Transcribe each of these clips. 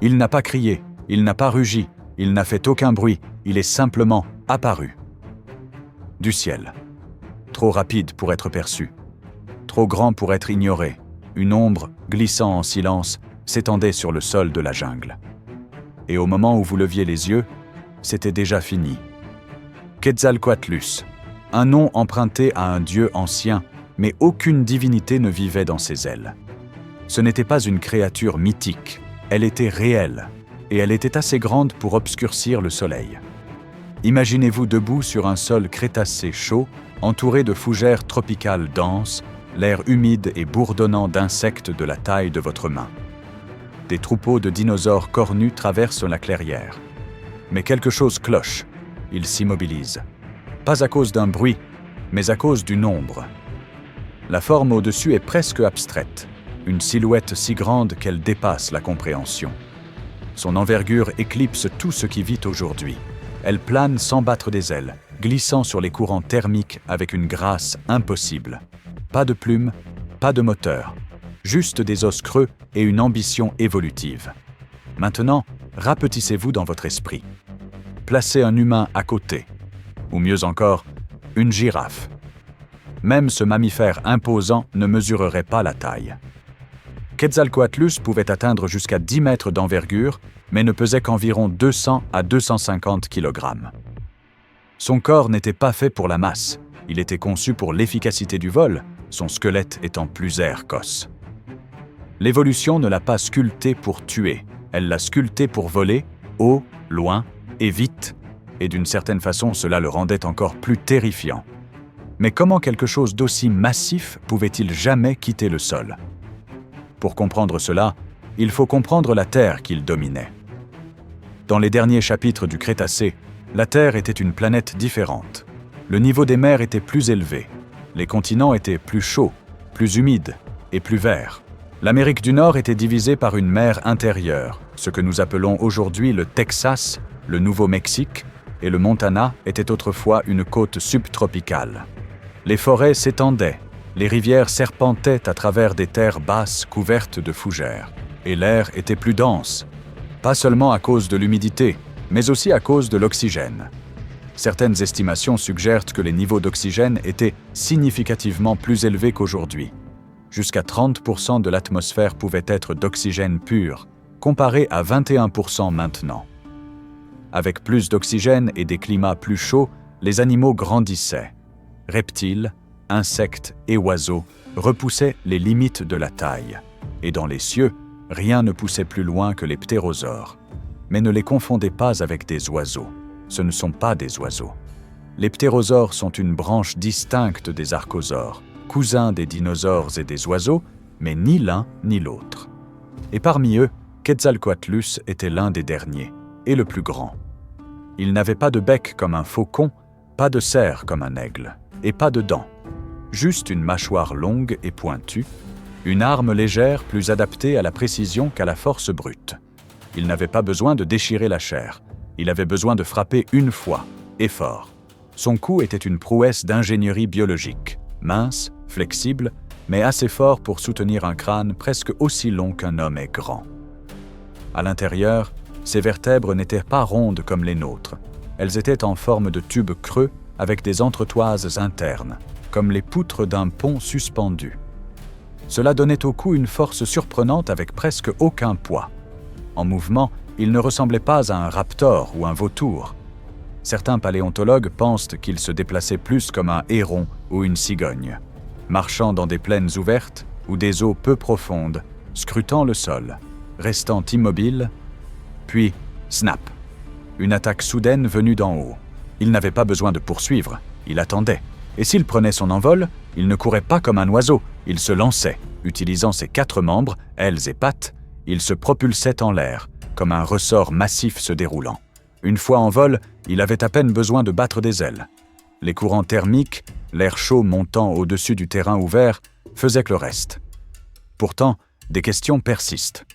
Il n'a pas crié, il n'a pas rugi, il n'a fait aucun bruit, il est simplement apparu. Du ciel. Trop rapide pour être perçu. Trop grand pour être ignoré. Une ombre, glissant en silence, s'étendait sur le sol de la jungle. Et au moment où vous leviez les yeux, c'était déjà fini. Quetzalcoatlus, un nom emprunté à un dieu ancien, mais aucune divinité ne vivait dans ses ailes. Ce n'était pas une créature mythique, elle était réelle, et elle était assez grande pour obscurcir le soleil. Imaginez-vous debout sur un sol crétacé chaud, entouré de fougères tropicales denses, l'air humide et bourdonnant d'insectes de la taille de votre main. Des troupeaux de dinosaures cornus traversent la clairière. Mais quelque chose cloche, il s'immobilise. Pas à cause d'un bruit, mais à cause d'une ombre. La forme au-dessus est presque abstraite, une silhouette si grande qu'elle dépasse la compréhension. Son envergure éclipse tout ce qui vit aujourd'hui. Elle plane sans battre des ailes, glissant sur les courants thermiques avec une grâce impossible. Pas de plumes, pas de moteur, juste des os creux et une ambition évolutive. Maintenant, rapetissez-vous dans votre esprit. Placez un humain à côté, ou mieux encore, une girafe. Même ce mammifère imposant ne mesurerait pas la taille. Quetzalcoatlus pouvait atteindre jusqu'à 10 mètres d'envergure, mais ne pesait qu'environ 200 à 250 kg. Son corps n'était pas fait pour la masse, il était conçu pour l'efficacité du vol, son squelette étant plus air qu'os. L'évolution ne l'a pas sculpté pour tuer, elle l'a sculpté pour voler, haut, loin et vite, et d'une certaine façon cela le rendait encore plus terrifiant. Mais comment quelque chose d'aussi massif pouvait-il jamais quitter le sol ? Pour comprendre cela, il faut comprendre la Terre qu'il dominait. Dans les derniers chapitres du Crétacé, la Terre était une planète différente. Le niveau des mers était plus élevé. Les continents étaient plus chauds, plus humides et plus verts. L'Amérique du Nord était divisée par une mer intérieure, ce que nous appelons aujourd'hui le Texas, le Nouveau-Mexique, et le Montana était autrefois une côte subtropicale. Les forêts s'étendaient, les rivières serpentaient à travers des terres basses couvertes de fougères, et l'air était plus dense, pas seulement à cause de l'humidité, mais aussi à cause de l'oxygène. Certaines estimations suggèrent que les niveaux d'oxygène étaient significativement plus élevés qu'aujourd'hui. Jusqu'à 30% de l'atmosphère pouvait être d'oxygène pur, comparé à 21% maintenant. Avec plus d'oxygène et des climats plus chauds, les animaux grandissaient. Reptiles, insectes et oiseaux repoussaient les limites de la taille. Et dans les cieux, rien ne poussait plus loin que les ptérosaures. Mais ne les confondez pas avec des oiseaux. Ce ne sont pas des oiseaux. Les ptérosaures sont une branche distincte des archosaures, cousins des dinosaures et des oiseaux, mais ni l'un ni l'autre. Et parmi eux, Quetzalcoatlus était l'un des derniers, et le plus grand. Il n'avait pas de bec comme un faucon, pas de serre comme un aigle, et pas de dents. Juste une mâchoire longue et pointue, une arme légère plus adaptée à la précision qu'à la force brute. Il n'avait pas besoin de déchirer la chair, il avait besoin de frapper une fois, et fort. Son coup était une prouesse d'ingénierie biologique, mince, flexible, mais assez fort pour soutenir un crâne presque aussi long qu'un homme est grand. À l'intérieur, ses vertèbres n'étaient pas rondes comme les nôtres. Elles étaient en forme de tubes creux avec des entretoises internes, comme les poutres d'un pont suspendu. Cela donnait au cou une force surprenante avec presque aucun poids. En mouvement, il ne ressemblait pas à un raptor ou un vautour. Certains paléontologues pensent qu'il se déplaçait plus comme un héron ou une cigogne, marchant dans des plaines ouvertes ou des eaux peu profondes, scrutant le sol, restant immobile, puis snap, une attaque soudaine venue d'en haut. Il n'avait pas besoin de poursuivre, il attendait. Et s'il prenait son envol, il ne courait pas comme un oiseau, il se lançait. Utilisant ses 4 membres, ailes et pattes, il se propulsait en l'air, comme un ressort massif se déroulant. Une fois en vol, il avait à peine besoin de battre des ailes. Les courants thermiques, l'air chaud montant au-dessus du terrain ouvert, faisaient que le reste. Pourtant, des questions persistent.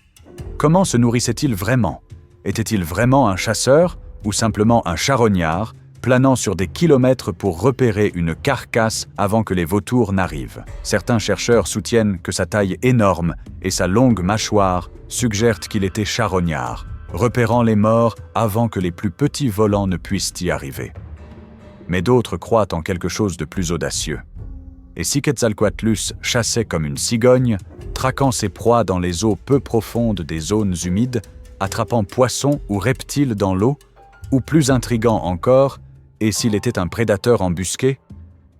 Comment se nourrissait-il vraiment ? Était-il vraiment un chasseur ou simplement un charognard, planant sur des kilomètres pour repérer une carcasse avant que les vautours n'arrivent. Certains chercheurs soutiennent que sa taille énorme et sa longue mâchoire suggèrent qu'il était charognard, repérant les morts avant que les plus petits volants ne puissent y arriver. Mais d'autres croient en quelque chose de plus audacieux. Et si Quetzalcoatlus chassait comme une cigogne, traquant ses proies dans les eaux peu profondes des zones humides, attrapant poissons ou reptiles dans l'eau, ou plus intriguant encore, et s'il était un prédateur embusqué?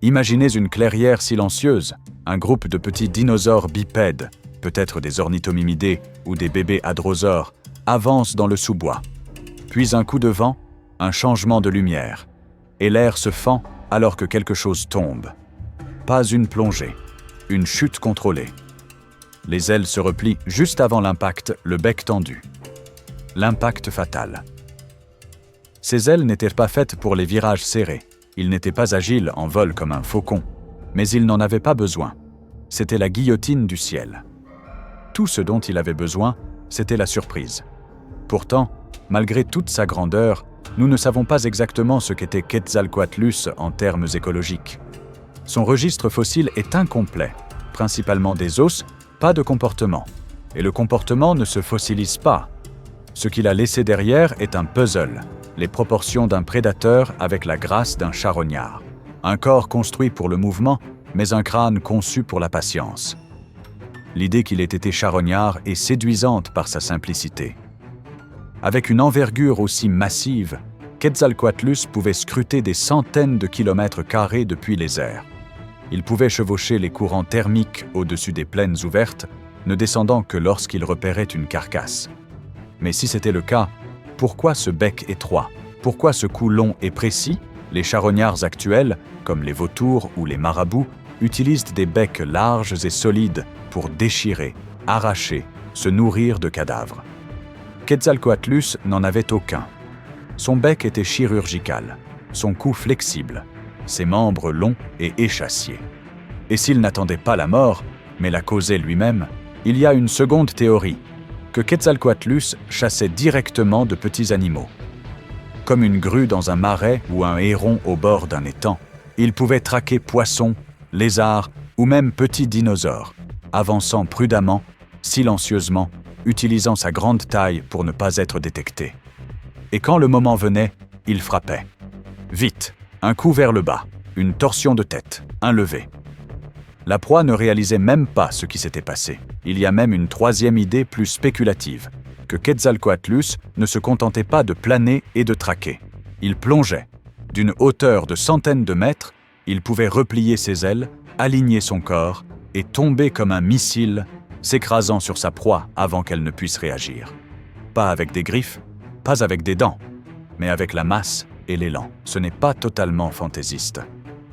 Imaginez une clairière silencieuse, un groupe de petits dinosaures bipèdes, peut-être des ornithomimidés ou des bébés hadrosaures, avance dans le sous-bois. Puis un coup de vent, un changement de lumière, et l'air se fend alors que quelque chose tombe. Pas une plongée, une chute contrôlée. Les ailes se replient juste avant l'impact, le bec tendu. L'impact fatal. Ses ailes n'étaient pas faites pour les virages serrés. Il n'était pas agile en vol comme un faucon, mais il n'en avait pas besoin. C'était la guillotine du ciel. Tout ce dont il avait besoin, c'était la surprise. Pourtant, malgré toute sa grandeur, nous ne savons pas exactement ce qu'était Quetzalcoatlus en termes écologiques. Son registre fossile est incomplet, principalement des os, pas de comportement. Et le comportement ne se fossilise pas. Ce qu'il a laissé derrière est un puzzle, les proportions d'un prédateur avec la grâce d'un charognard. Un corps construit pour le mouvement, mais un crâne conçu pour la patience. L'idée qu'il ait été charognard est séduisante par sa simplicité. Avec une envergure aussi massive, Quetzalcoatlus pouvait scruter des centaines de kilomètres carrés depuis les airs. Il pouvait chevaucher les courants thermiques au-dessus des plaines ouvertes, ne descendant que lorsqu'il repérait une carcasse. Mais si c'était le cas, pourquoi ce bec étroit? Pourquoi ce cou long et précis? Les charognards actuels, comme les vautours ou les marabouts, utilisent des becs larges et solides pour déchirer, arracher, se nourrir de cadavres. Quetzalcoatlus n'en avait aucun. Son bec était chirurgical, son cou flexible, ses membres longs et échassiers. Et s'il n'attendait pas la mort, mais la causait lui-même, il y a une seconde théorie, que Quetzalcoatlus chassait directement de petits animaux. Comme une grue dans un marais ou un héron au bord d'un étang, il pouvait traquer poissons, lézards ou même petits dinosaures, avançant prudemment, silencieusement, utilisant sa grande taille pour ne pas être détecté. Et quand le moment venait, il frappait. Vite, un coup vers le bas, une torsion de tête, un lever. La proie ne réalisait même pas ce qui s'était passé. Il y a même une troisième idée plus spéculative, que Quetzalcoatlus ne se contentait pas de planer et de traquer. Il plongeait. D'une hauteur de centaines de mètres, il pouvait replier ses ailes, aligner son corps et tomber comme un missile, s'écrasant sur sa proie avant qu'elle ne puisse réagir. Pas avec des griffes, pas avec des dents, mais avec la masse et l'élan. Ce n'est pas totalement fantaisiste.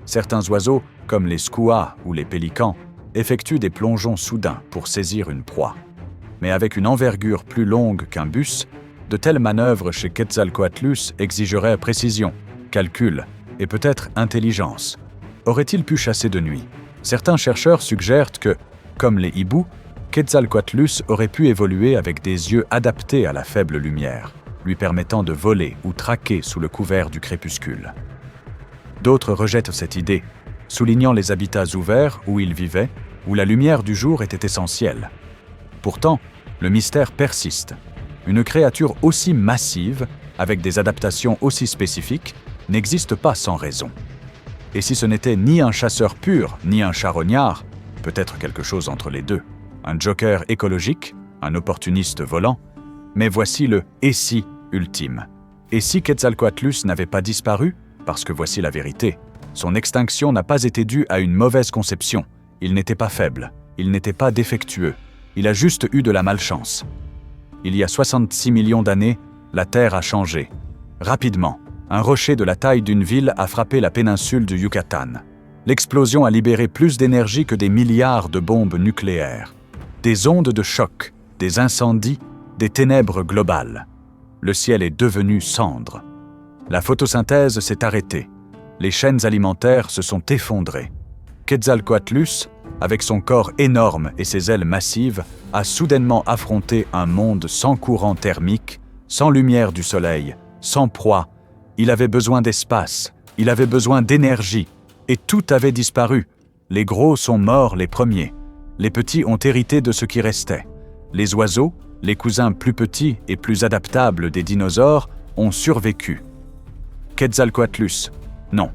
Certains oiseaux, comme les skuas ou les pélicans, effectuent des plongeons soudains pour saisir une proie. Mais avec une envergure plus longue qu'un bus, de telles manœuvres chez Quetzalcoatlus exigeraient précision, calcul et peut-être intelligence. Aurait-il pu chasser de nuit? Certains chercheurs suggèrent que, comme les hiboux, Quetzalcoatlus aurait pu évoluer avec des yeux adaptés à la faible lumière, lui permettant de voler ou traquer sous le couvert du crépuscule. D'autres rejettent cette idée, soulignant les habitats ouverts où il vivait, où la lumière du jour était essentielle. Pourtant, le mystère persiste. Une créature aussi massive, avec des adaptations aussi spécifiques, n'existe pas sans raison. Et si ce n'était ni un chasseur pur, ni un charognard, peut-être quelque chose entre les deux, un joker écologique, un opportuniste volant, mais voici le « et si » ultime. Et si Quetzalcoatlus n'avait pas disparu? Parce que voici la vérité. Son extinction n'a pas été due à une mauvaise conception. Il n'était pas faible, il n'était pas défectueux. Il a juste eu de la malchance. Il y a 66 millions d'années, la Terre a changé. Rapidement, un rocher de la taille d'une ville a frappé la péninsule du Yucatan. L'explosion a libéré plus d'énergie que des milliards de bombes nucléaires. Des ondes de choc, des incendies, des ténèbres globales. Le ciel est devenu cendre. La photosynthèse s'est arrêtée. Les chaînes alimentaires se sont effondrées. Quetzalcoatlus, avec son corps énorme et ses ailes massives, a soudainement affronté un monde sans courant thermique, sans lumière du soleil, sans proie Il avait besoin d'espace, il avait besoin d'énergie, et tout avait disparu. Les gros sont morts les premiers. Les petits ont hérité de ce qui restait. Les oiseaux, les cousins plus petits et plus adaptables des dinosaures, ont survécu. Quetzalcoatlus, non.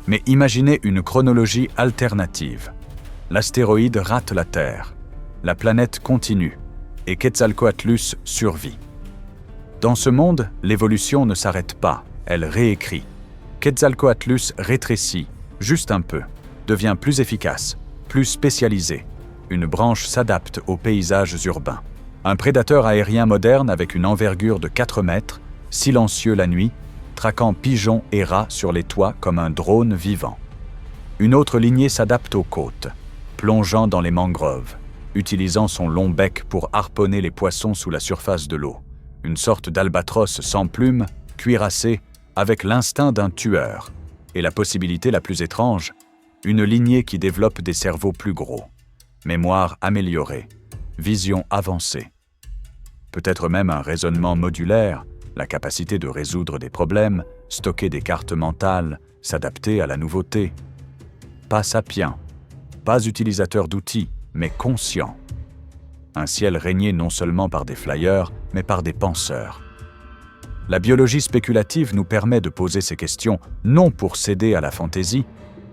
Mais imaginez une chronologie alternative. L'astéroïde rate la Terre. La planète continue. Et Quetzalcoatlus survit. Dans ce monde, l'évolution ne s'arrête pas, elle réécrit. Quetzalcoatlus rétrécit, juste un peu, devient plus efficace, plus spécialisé. Une branche s'adapte aux paysages urbains. Un prédateur aérien moderne avec une envergure de 4 mètres, silencieux la nuit, traquant pigeons et rats sur les toits comme un drone vivant. Une autre lignée s'adapte aux côtes, plongeant dans les mangroves, utilisant son long bec pour harponner les poissons sous la surface de l'eau. Une sorte d'albatros sans plumes, cuirassé, avec l'instinct d'un tueur. Et la possibilité la plus étrange, une lignée qui développe des cerveaux plus gros. Mémoire améliorée, vision avancée. Peut-être même un raisonnement modulaire, la capacité de résoudre des problèmes, stocker des cartes mentales, s'adapter à la nouveauté. Pas sapien, pas utilisateur d'outils, mais conscient. Un ciel régné non seulement par des flyers, mais par des penseurs. La biologie spéculative nous permet de poser ces questions non pour céder à la fantaisie,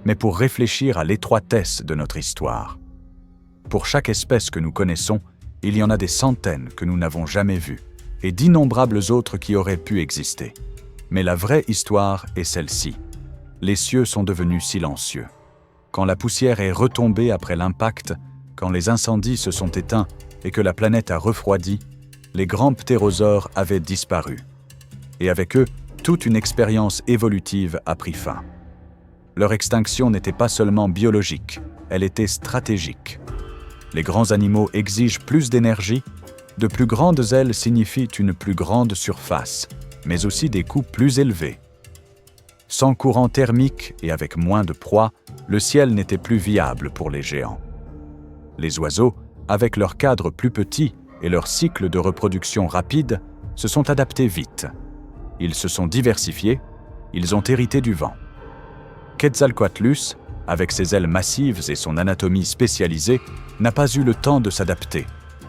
mais pour réfléchir à l'étroitesse de notre histoire. Pour chaque espèce que nous connaissons, il y en a des centaines que nous n'avons jamais vues, et d'innombrables autres qui auraient pu exister. Mais la vraie histoire est celle-ci. Les cieux sont devenus silencieux. Quand la poussière est retombée après l'impact, quand les incendies se sont éteints et que la planète a refroidi, les grands ptérosaures avaient disparu. Et avec eux, toute une expérience évolutive a pris fin. Leur extinction n'était pas seulement biologique, elle était stratégique. Les grands animaux exigent plus d'énergie, de plus grandes ailes signifient une plus grande surface, mais aussi des coûts plus élevés. Sans courant thermique et avec moins de proie, le ciel n'était plus viable pour les géants. Les oiseaux, avec leur cadre plus petit et leur cycle de reproduction rapide, se sont adaptés vite. Ils se sont diversifiés, ils ont hérité du vent. Quetzalcoatlus, avec ses ailes massives et son anatomie spécialisée, n'a pas eu le temps de s'adapter.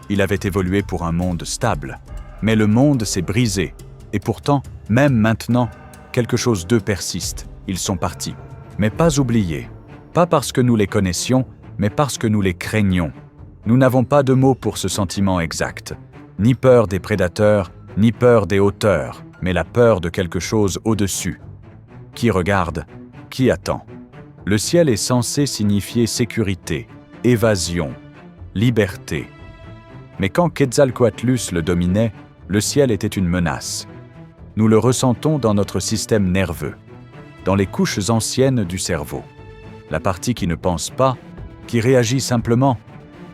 Il avait évolué pour un monde stable, mais le monde s'est brisé, et pourtant, même maintenant, quelque chose d'eux persiste, ils sont partis. Mais pas oubliés, pas parce que nous les connaissions, mais parce que nous les craignons. Nous n'avons pas de mots pour ce sentiment exact, ni peur des prédateurs, ni peur des hauteurs, mais la peur de quelque chose au-dessus. Qui regarde, qui attend. Le ciel est censé signifier sécurité, évasion, liberté. Mais quand Quetzalcoatlus le dominait, le ciel était une menace. Nous le ressentons dans notre système nerveux, dans les couches anciennes du cerveau. La partie qui ne pense pas, qui réagit simplement,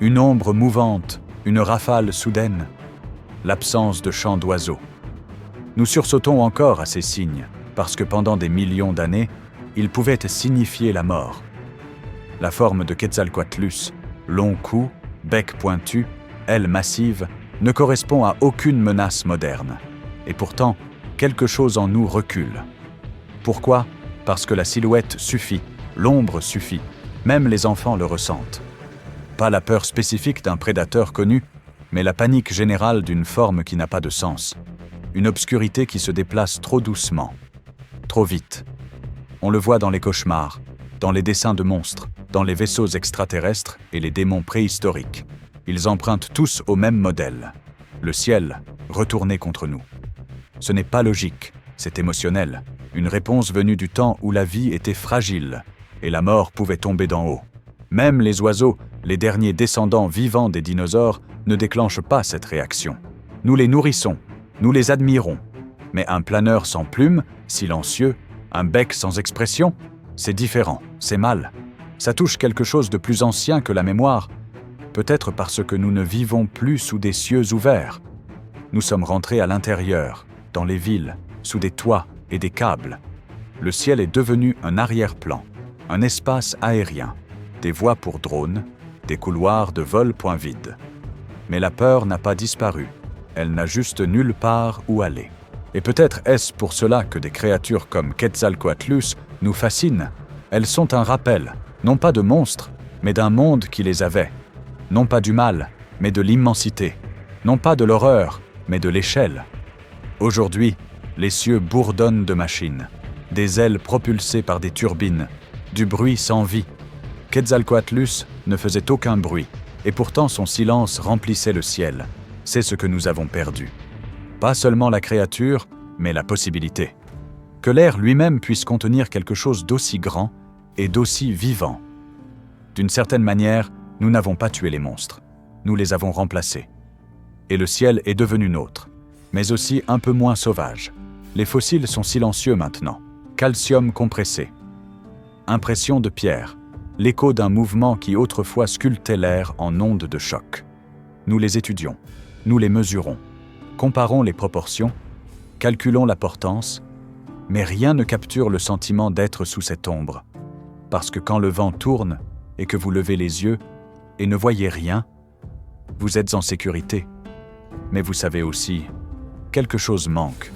une ombre mouvante, une rafale soudaine, l'absence de chant d'oiseaux. Nous sursautons encore à ces signes, parce que pendant des millions d'années, ils pouvaient signifier la mort. La forme de Quetzalcoatlus, long cou, bec pointu, ailes massives, ne correspond à aucune menace moderne. Et pourtant, quelque chose en nous recule. Pourquoi ? Parce que la silhouette suffit, l'ombre suffit, même les enfants le ressentent. Pas la peur spécifique d'un prédateur connu, mais la panique générale d'une forme qui n'a pas de sens. Une obscurité qui se déplace trop doucement, trop vite. On le voit dans les cauchemars, dans les dessins de monstres, dans les vaisseaux extraterrestres et les démons préhistoriques. Ils empruntent tous au même modèle. Le ciel, retourné contre nous. Ce n'est pas logique, c'est émotionnel. Une réponse venue du temps où la vie était fragile et la mort pouvait tomber d'en haut. Même les oiseaux, les derniers descendants vivants des dinosaures, ne déclenchent pas cette réaction. Nous les nourrissons, nous les admirons. Mais un planeur sans plumes, silencieux, un bec sans expression, c'est différent, c'est mal. Ça touche quelque chose de plus ancien que la mémoire. Peut-être parce que nous ne vivons plus sous des cieux ouverts. Nous sommes rentrés à l'intérieur, dans les villes, sous des toits et des câbles. Le ciel est devenu un arrière-plan, un espace aérien, des voies pour drones, des couloirs de vol point vide. Mais la peur n'a pas disparu, elle n'a juste nulle part où aller. Et peut-être est-ce pour cela que des créatures comme Quetzalcoatlus nous fascinent. Elles sont un rappel, non pas de monstres, mais d'un monde qui les avait. Non pas du mal, mais de l'immensité. Non pas de l'horreur, mais de l'échelle. Aujourd'hui, les cieux bourdonnent de machines, des ailes propulsées par des turbines, du bruit sans vie. Quetzalcoatlus ne faisait aucun bruit, et pourtant son silence remplissait le ciel. C'est ce que nous avons perdu. Pas seulement la créature, mais la possibilité. Que l'air lui-même puisse contenir quelque chose d'aussi grand et d'aussi vivant. D'une certaine manière, nous n'avons pas tué les monstres, nous les avons remplacés. Et le ciel est devenu nôtre, mais aussi un peu moins sauvage. Les fossiles sont silencieux maintenant, calcium compressé. Impression de pierre, l'écho d'un mouvement qui autrefois sculptait l'air en ondes de choc. Nous les étudions, nous les mesurons, comparons les proportions, calculons la portance, mais rien ne capture le sentiment d'être sous cette ombre. Parce que quand le vent tourne et que vous levez les yeux et ne voyez rien, vous êtes en sécurité. Mais vous savez aussi, quelque chose manque.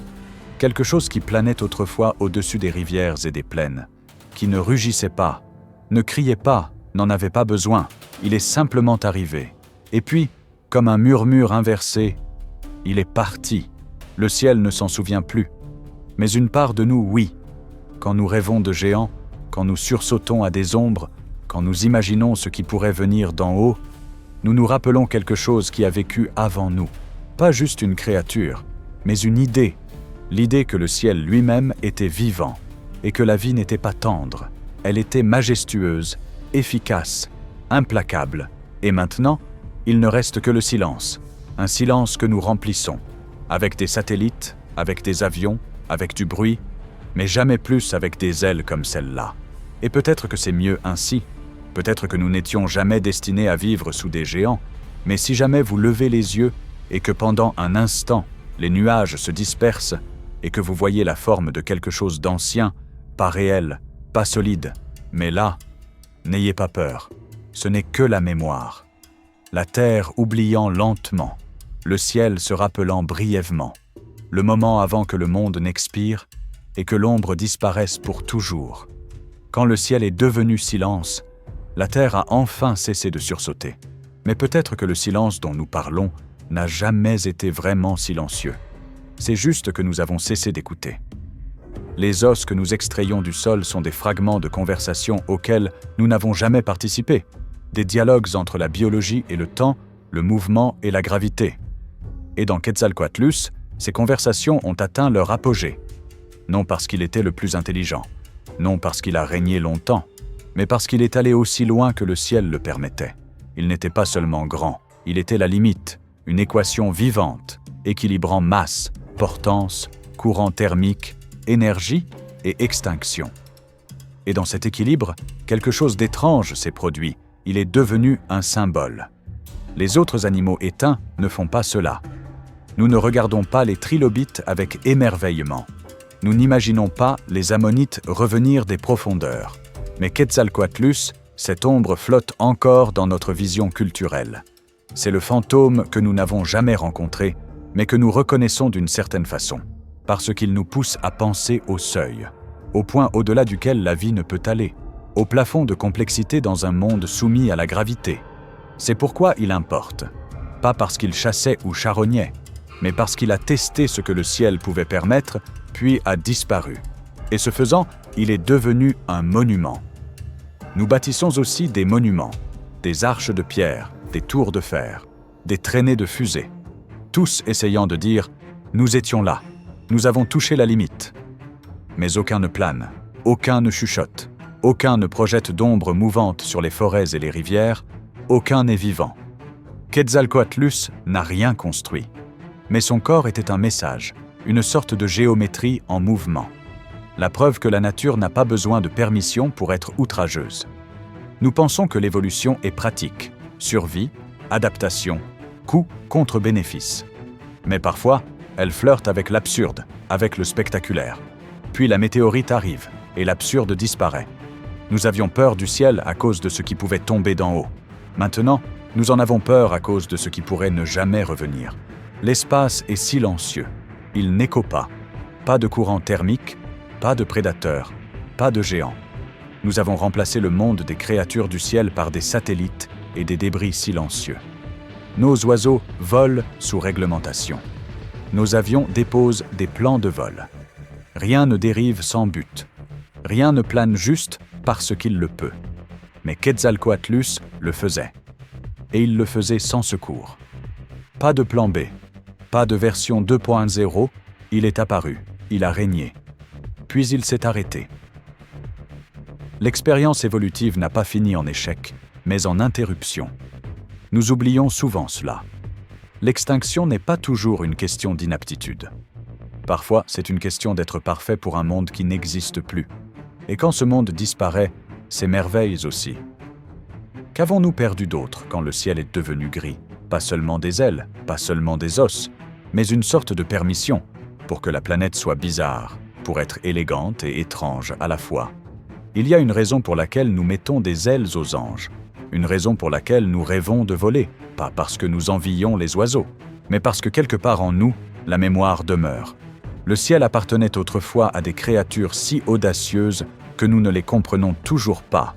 Quelque chose qui planait autrefois au-dessus des rivières et des plaines, qui ne rugissait pas, ne criait pas, n'en avait pas besoin, il est simplement arrivé. Et puis, comme un murmure inversé, il est parti. Le ciel ne s'en souvient plus. Mais une part de nous, oui. Quand nous rêvons de géants, quand nous sursautons à des ombres, quand nous imaginons ce qui pourrait venir d'en haut, nous nous rappelons quelque chose qui a vécu avant nous. Pas juste une créature, mais une idée. L'idée que le ciel lui-même était vivant et que la vie n'était pas tendre. Elle était majestueuse, efficace, implacable. Et maintenant, il ne reste que le silence. Un silence que nous remplissons. Avec des satellites, avec des avions, avec du bruit, mais jamais plus avec des ailes comme celle-là. Et peut-être que c'est mieux ainsi. Peut-être que nous n'étions jamais destinés à vivre sous des géants. Mais si jamais vous levez les yeux et que pendant un instant, les nuages se dispersent et que vous voyez la forme de quelque chose d'ancien, pas réel, pas solide, mais là, n'ayez pas peur. Ce n'est que la mémoire. La terre oubliant lentement, le ciel se rappelant brièvement, le moment avant que le monde n'expire et que l'ombre disparaisse pour toujours. Quand le ciel est devenu silence, la terre a enfin cessé de sursauter. Mais peut-être que le silence dont nous parlons n'a jamais été vraiment silencieux. C'est juste que nous avons cessé d'écouter. Les os que nous extrayons du sol sont des fragments de conversations auxquels nous n'avons jamais participé, des dialogues entre la biologie et le temps, le mouvement et la gravité. Et dans Quetzalcoatlus, ces conversations ont atteint leur apogée. Non parce qu'il était le plus intelligent, non parce qu'il a régné longtemps, mais parce qu'il est allé aussi loin que le ciel le permettait. Il n'était pas seulement grand, il était la limite, une équation vivante, équilibrant masse, portance, courant thermique, énergie et extinction. Et dans cet équilibre, quelque chose d'étrange s'est produit. Il est devenu un symbole. Les autres animaux éteints ne font pas cela. Nous ne regardons pas les trilobites avec émerveillement. Nous n'imaginons pas les ammonites revenir des profondeurs. Mais Quetzalcoatlus, cette ombre flotte encore dans notre vision culturelle. C'est le fantôme que nous n'avons jamais rencontré, mais que nous reconnaissons d'une certaine façon, parce qu'il nous pousse à penser au seuil, au point au-delà duquel la vie ne peut aller, au plafond de complexité dans un monde soumis à la gravité. C'est pourquoi il importe, pas parce qu'il chassait ou charognait, mais parce qu'il a testé ce que le ciel pouvait permettre, puis a disparu. Et ce faisant, il est devenu un monument. Nous bâtissons aussi des monuments, des arches de pierre, des tours de fer, des traînées de fusées, tous essayant de dire « nous étions là, nous avons touché la limite ». Mais aucun ne plane, aucun ne chuchote, aucun ne projette d'ombres mouvantes sur les forêts et les rivières, aucun n'est vivant. Quetzalcoatlus n'a rien construit, mais son corps était un message, une sorte de géométrie en mouvement. La preuve que la nature n'a pas besoin de permission pour être outrageuse. Nous pensons que l'évolution est pratique, survie, adaptation, coût contre bénéfice. Mais parfois, elle flirte avec l'absurde, avec le spectaculaire. Puis la météorite arrive, et l'absurde disparaît. Nous avions peur du ciel à cause de ce qui pouvait tomber d'en haut. Maintenant, nous en avons peur à cause de ce qui pourrait ne jamais revenir. L'espace est silencieux. Il n'écho pas. Pas de courant thermique, pas de prédateurs, pas de géants. Nous avons remplacé le monde des créatures du ciel par des satellites et des débris silencieux. Nos oiseaux volent sous réglementation. Nos avions déposent des plans de vol. Rien ne dérive sans but. Rien ne plane juste parce qu'il le peut. Mais Quetzalcoatlus le faisait. Et il le faisait sans secours. Pas de plan B, pas de version 2.0, il est apparu, il a régné. Puis il s'est arrêté. L'expérience évolutive n'a pas fini en échec, mais en interruption. Nous oublions souvent cela. L'extinction n'est pas toujours une question d'inaptitude. Parfois, c'est une question d'être parfait pour un monde qui n'existe plus. Et quand ce monde disparaît, c'est merveilles aussi. Qu'avons-nous perdu d'autre quand le ciel est devenu gris? Pas seulement des ailes, pas seulement des os, mais une sorte de permission pour que la planète soit bizarre, pour être élégante et étrange à la fois. Il y a une raison pour laquelle nous mettons des ailes aux anges, une raison pour laquelle nous rêvons de voler, pas parce que nous envions les oiseaux, mais parce que quelque part en nous, la mémoire demeure. Le ciel appartenait autrefois à des créatures si audacieuses que nous ne les comprenons toujours pas.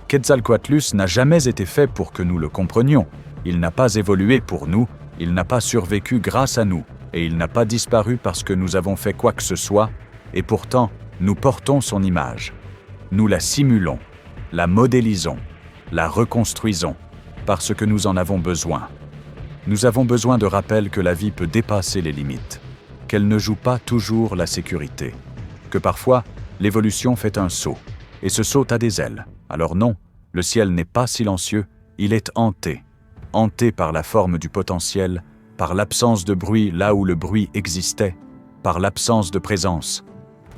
Quetzalcoatlus n'a jamais été fait pour que nous le comprenions. Il n'a pas évolué pour nous, il n'a pas survécu grâce à nous, et il n'a pas disparu parce que nous avons fait quoi que ce soit, et pourtant, nous portons son image. Nous la simulons, la modélisons, la reconstruisons, parce que nous en avons besoin. Nous avons besoin de rappels que la vie peut dépasser les limites, qu'elle ne joue pas toujours la sécurité, que parfois, l'évolution fait un saut, et ce saut a des ailes. Alors non, le ciel n'est pas silencieux, il est hanté par la forme du potentiel, par l'absence de bruit là où le bruit existait, par l'absence de présence.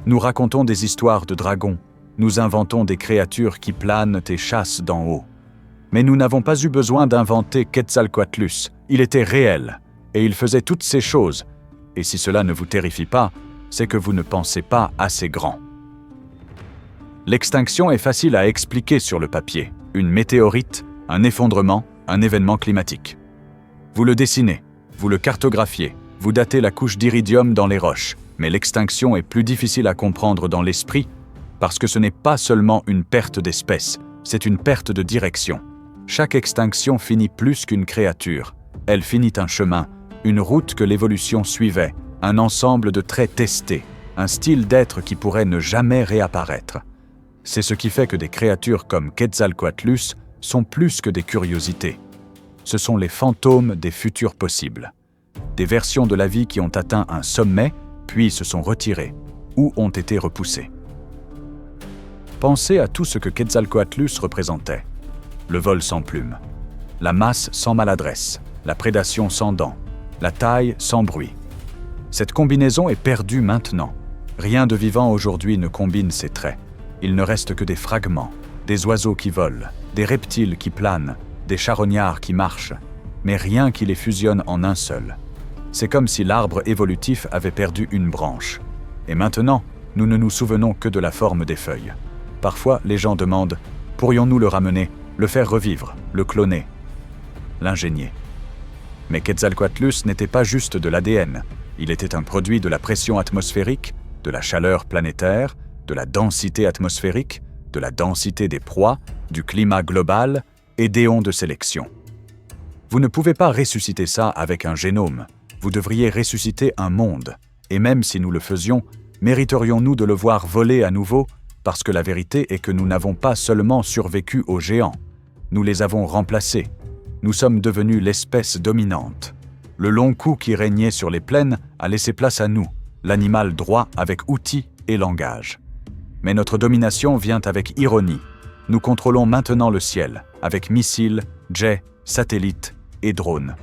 Nous racontons des histoires de dragons, nous inventons des créatures qui planent et chassent d'en haut. Mais nous n'avons pas eu besoin d'inventer Quetzalcoatlus, il était réel, et il faisait toutes ces choses. Et si cela ne vous terrifie pas, c'est que vous ne pensez pas assez grand. L'extinction est facile à expliquer sur le papier. Une météorite, un effondrement, un événement climatique. Vous le dessinez, vous le cartographiez, vous datez la couche d'iridium dans les roches, mais l'extinction est plus difficile à comprendre dans l'esprit parce que ce n'est pas seulement une perte d'espèces, c'est une perte de direction. Chaque extinction finit plus qu'une créature. Elle finit un chemin, une route que l'évolution suivait, un ensemble de traits testés, un style d'être qui pourrait ne jamais réapparaître. C'est ce qui fait que des créatures comme Quetzalcoatlus sont plus que des curiosités. Ce sont les fantômes des futurs possibles. Des versions de la vie qui ont atteint un sommet, puis se sont retirées, ou ont été repoussées. Pensez à tout ce que Quetzalcoatlus représentait. Le vol sans plumes, la masse sans maladresse, la prédation sans dents, la taille sans bruit. Cette combinaison est perdue maintenant. Rien de vivant aujourd'hui ne combine ces traits. Il ne reste que des fragments, des oiseaux qui volent, des reptiles qui planent, des charognards qui marchent, mais rien qui les fusionne en un seul. C'est comme si l'arbre évolutif avait perdu une branche. Et maintenant, nous ne nous souvenons que de la forme des feuilles. Parfois, les gens demandent « Pourrions-nous le ramener, le faire revivre, le cloner ?» L'ingénier. Mais Quetzalcoatlus n'était pas juste de l'ADN. Il était un produit de la pression atmosphérique, de la chaleur planétaire, de la densité atmosphérique, de la densité des proies, du climat global et d'éons de sélection. Vous ne pouvez pas ressusciter ça avec un génome. Vous devriez ressusciter un monde. Et même si nous le faisions, mériterions-nous de le voir voler à nouveau? Parce que la vérité est que nous n'avons pas seulement survécu aux géants. Nous les avons remplacés. Nous sommes devenus l'espèce dominante. Le long cou qui régnait sur les plaines a laissé place à nous, l'animal droit avec outils et langage. Mais notre domination vient avec ironie. Nous contrôlons maintenant le ciel, avec missiles, jets, satellites et drones.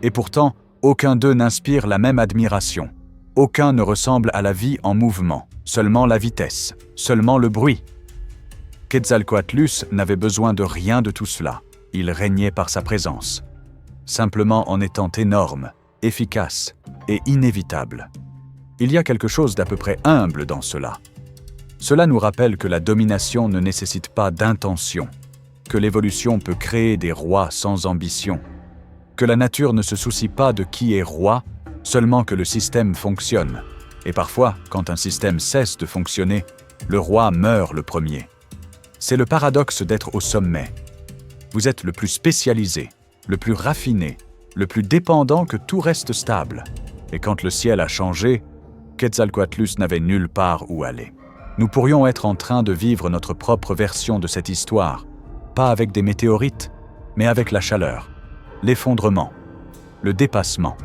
Et pourtant, aucun d'eux n'inspire la même admiration. Aucun ne ressemble à la vie en mouvement, seulement la vitesse, seulement le bruit. Quetzalcoatlus n'avait besoin de rien de tout cela. Il régnait par sa présence, simplement en étant énorme, efficace et inévitable. Il y a quelque chose d'à peu près humble dans cela. Cela nous rappelle que la domination ne nécessite pas d'intention, que l'évolution peut créer des rois sans ambition, que la nature ne se soucie pas de qui est roi, seulement que le système fonctionne, Et parfois, quand un système cesse de fonctionner, le roi meurt le premier. C'est le paradoxe d'être au sommet. Vous êtes le plus spécialisé, le plus raffiné, le plus dépendant que tout reste stable. Et quand le ciel a changé, Quetzalcoatlus n'avait nulle part où aller. Nous pourrions être en train de vivre notre propre version de cette histoire, pas avec des météorites, mais avec la chaleur, l'effondrement, le dépassement.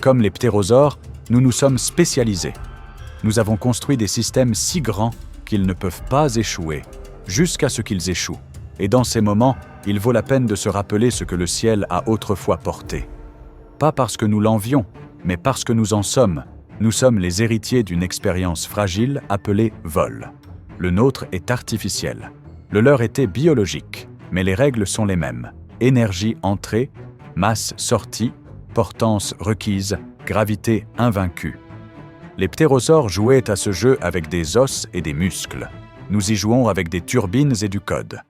Comme les ptérosaures, nous nous sommes spécialisés. Nous avons construit des systèmes si grands qu'ils ne peuvent pas échouer, jusqu'à ce qu'ils échouent. Et dans ces moments, il vaut la peine de se rappeler ce que le ciel a autrefois porté. Pas parce que nous l'envions, mais parce que nous en sommes. Nous sommes les héritiers d'une expérience fragile appelée vol. Le nôtre est artificiel. Le leur était biologique, mais les règles sont les mêmes. Énergie entrée, masse sortie, portance requise, gravité invaincue. Les ptérosaures jouaient à ce jeu avec des os et des muscles. Nous y jouons avec des turbines et du code.